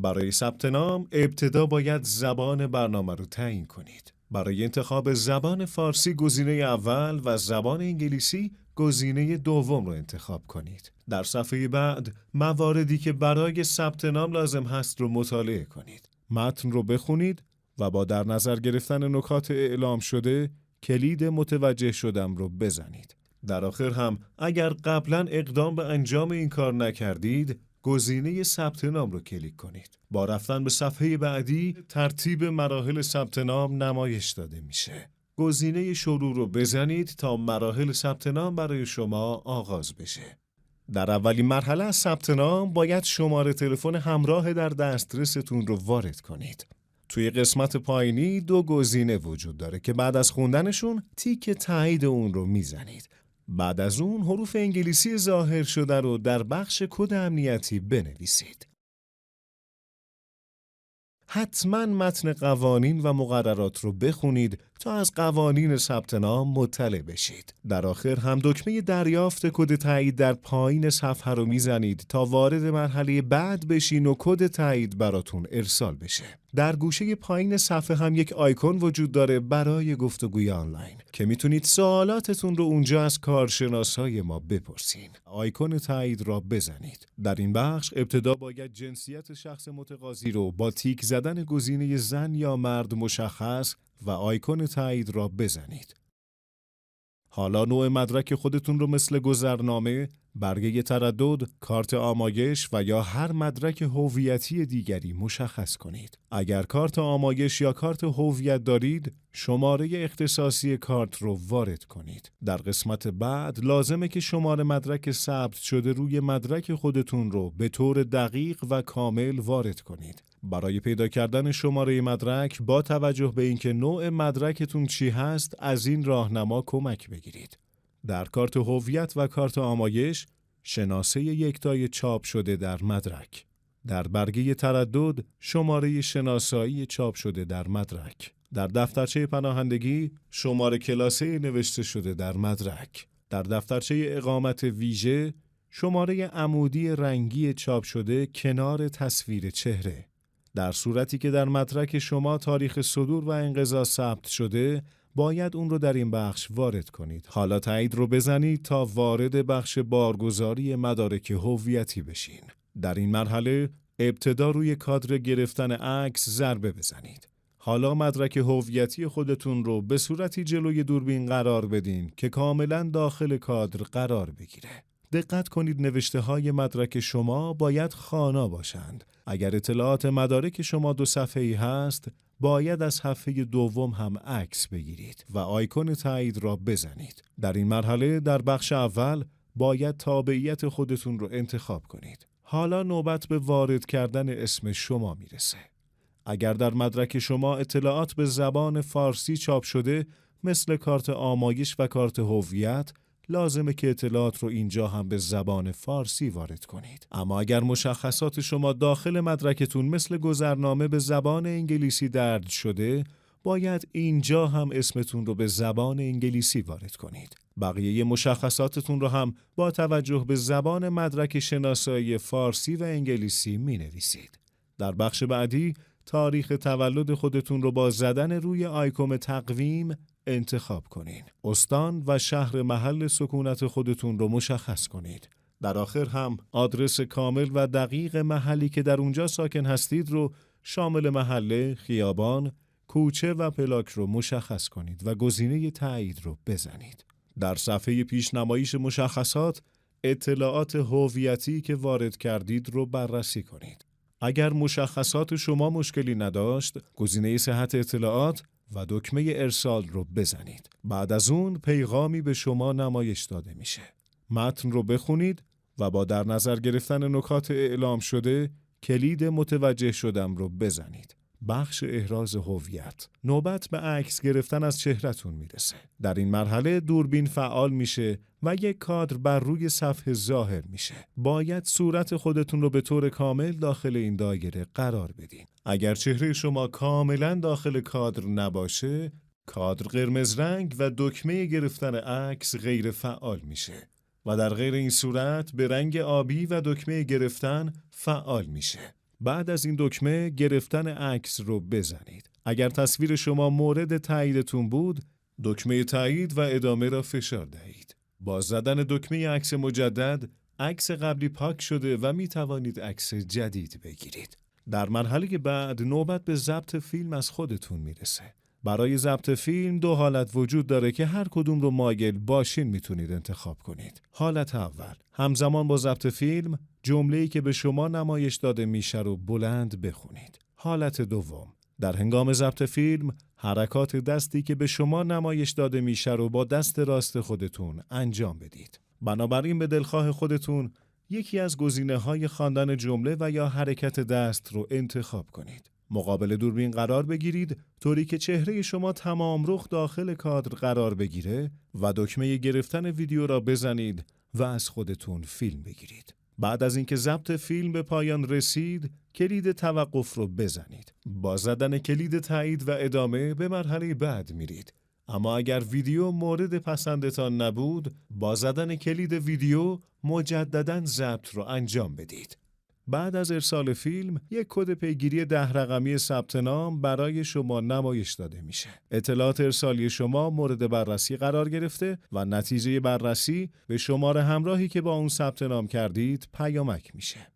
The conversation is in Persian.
برای ثبت نام ابتدا باید زبان برنامه رو تعیین کنید. برای انتخاب زبان فارسی گزینه اول و زبان انگلیسی گزینه دوم رو انتخاب کنید. در صفحه بعد مواردی که برای ثبت نام لازم هست رو مطالعه کنید. متن رو بخونید و با در نظر گرفتن نکات اعلام شده کلید متوجه شدم رو بزنید. در آخر هم اگر قبلا اقدام به انجام این کار نکردید گزینه ثبت نام رو کلیک کنید. با رفتن به صفحه بعدی ترتیب مراحل ثبت نام نمایش داده میشه. گزینه شروع رو بزنید تا مراحل ثبت نام برای شما آغاز بشه. در اولین مرحله از ثبت نام باید شماره تلفن همراه در دسترستون رو وارد کنید. توی قسمت پایینی دو گزینه وجود داره که بعد از خوندنشون تیک تایید اون رو میزنید. بعد از اون حروف انگلیسی ظاهر شده رو در بخش کد امنیتی بنویسید. حتما متن قوانین و مقررات رو بخونید تا از قوانین ثبت نام مطلع بشید. در آخر هم دکمه دریافت کد تایید در پایین صفحه رو میزنید تا وارد مرحله بعد بشین و کد تایید براتون ارسال بشه. در گوشه پایین صفحه هم یک آیکون وجود داره برای گفتگوی آنلاین که میتونید سوالاتتون رو اونجا از کارشناسای ما بپرسین. آیکون تایید را بزنید. در این بخش ابتدا باید جنسیت شخص متقاضی رو با تیک زدن گزینه زن یا مرد مشخص و آیکون تایید را بزنید. حالا نوع مدرک خودتون رو مثل گذرنامه، برگه تردد، کارت آمایش و یا هر مدرک هویتی دیگری مشخص کنید. اگر کارت آمایش یا کارت هویت دارید، شماره اختصاصی کارت رو وارد کنید. در قسمت بعد لازمه که شماره مدرک ثبت شده روی مدرک خودتون رو به طور دقیق و کامل وارد کنید. برای پیدا کردن شماره مدرک با توجه به اینکه نوع مدرکتون چی هست از این راهنما کمک بگیرید. در کارت هویت و کارت آمایش شناسه یکتای چاپ شده در مدرک. در برگه تردد شماره شناسایی چاپ شده در مدرک. در دفترچه پناهندگی شماره کلاسه نوشته شده در مدرک. در دفترچه اقامت ویژه شماره عمودی رنگی چاپ شده کنار تصویر چهره. در صورتی که در مدرک شما تاریخ صدور و انقضا ثبت شده باید اون رو در این بخش وارد کنید. حالا تایید رو بزنید تا وارد بخش بارگذاری مدارک هویتی بشین. در این مرحله ابتدا روی کادر گرفتن عکس ضربه بزنید. حالا مدرک هویتی خودتون رو به صورتی جلوی دوربین قرار بدین که کاملا داخل کادر قرار بگیره. دقت کنید نوشته‌های مدرک شما باید خوانا باشند. اگر اطلاعات مدارک شما 2 صفحه‌ای هست، باید از صفحه دوم هم عکس بگیرید و آیکون تایید را بزنید. در این مرحله در بخش اول باید تابعیت خودتون رو انتخاب کنید. حالا نوبت به وارد کردن اسم شما میرسه. اگر در مدرک شما اطلاعات به زبان فارسی چاپ شده، مثل کارت آمایش و کارت هویت، لازمه که اطلاعات رو اینجا هم به زبان فارسی وارد کنید. اما اگر مشخصات شما داخل مدرکتون مثل گذرنامه به زبان انگلیسی درج شده، باید اینجا هم اسمتون رو به زبان انگلیسی وارد کنید. بقیه مشخصاتتون رو هم با توجه به زبان مدرک شناسایی فارسی و انگلیسی می نویسید. در بخش بعدی تاریخ تولد خودتون رو با زدن روی آیکون تقویم انتخاب کنین. استان و شهر محل سکونت خودتون رو مشخص کنید. در آخر هم آدرس کامل و دقیق محلی که در اونجا ساکن هستید رو شامل محله، خیابان، کوچه و پلاک رو مشخص کنید و گزینه تایید رو بزنید. در صفحه پیشنمایش مشخصات اطلاعات هویتی که وارد کردید رو بررسی کنید. اگر مشخصات شما مشکلی نداشت، گزینه صحت اطلاعات و دکمه ارسال رو بزنید. بعد از اون پیغامی به شما نمایش داده میشه. متن رو بخونید و با در نظر گرفتن نکات اعلام شده کلید متوجه شدم رو بزنید. بخش احراز هویت. نوبت به عکس گرفتن از چهره‌تون میرسه. در این مرحله دوربین فعال میشه و یک کادر بر روی صفحه ظاهر میشه. باید صورت خودتون رو به طور کامل داخل این دایره قرار بدین. اگر چهره شما کاملا داخل کادر نباشه، کادر قرمز رنگ و دکمه گرفتن عکس غیر فعال میشه و در غیر این صورت به رنگ آبی و دکمه گرفتن فعال میشه. بعد از این دکمه گرفتن عکس رو بزنید. اگر تصویر شما مورد تاییدتون بود، دکمه تایید و ادامه را فشار دهید. با زدن دکمه عکس مجدد، عکس قبلی پاک شده و می توانید عکس جدید بگیرید. در مرحله بعد نوبت به ضبط فیلم از خودتون میرسه. برای ضبط فیلم 2 حالت وجود داره که هر کدوم رو مایل باشین میتونید انتخاب کنید. حالت اول، همزمان با ضبط فیلم جمله‌ای که به شما نمایش داده میشه رو بلند بخونید. حالت دوم، در هنگام ضبط فیلم حرکات دستی که به شما نمایش داده میشه رو با دست راست خودتون انجام بدید. بنابراین به دلخواه خودتون یکی از گزینه‌های خواندن جمله و یا حرکت دست رو انتخاب کنید. مقابل دوربین قرار بگیرید طوری که چهره شما تمام رخ داخل کادر قرار بگیره و دکمه گرفتن ویدیو را بزنید و از خودتون فیلم بگیرید. بعد از اینکه ضبط فیلم به پایان رسید، کلید توقف رو بزنید. با زدن کلید تایید و ادامه به مرحله بعد میرید. اما اگر ویدیو مورد پسندتان نبود، با زدن کلید ویدیو مجدداً ضبط رو انجام بدید. بعد از ارسال فیلم، یک کد پیگیری 10 رقمی ثبت نام برای شما نمایش داده میشه. اطلاعات ارسالی شما مورد بررسی قرار گرفته و نتیجه بررسی به شماره همراهی که با اون ثبت نام کردید پیامک میشه.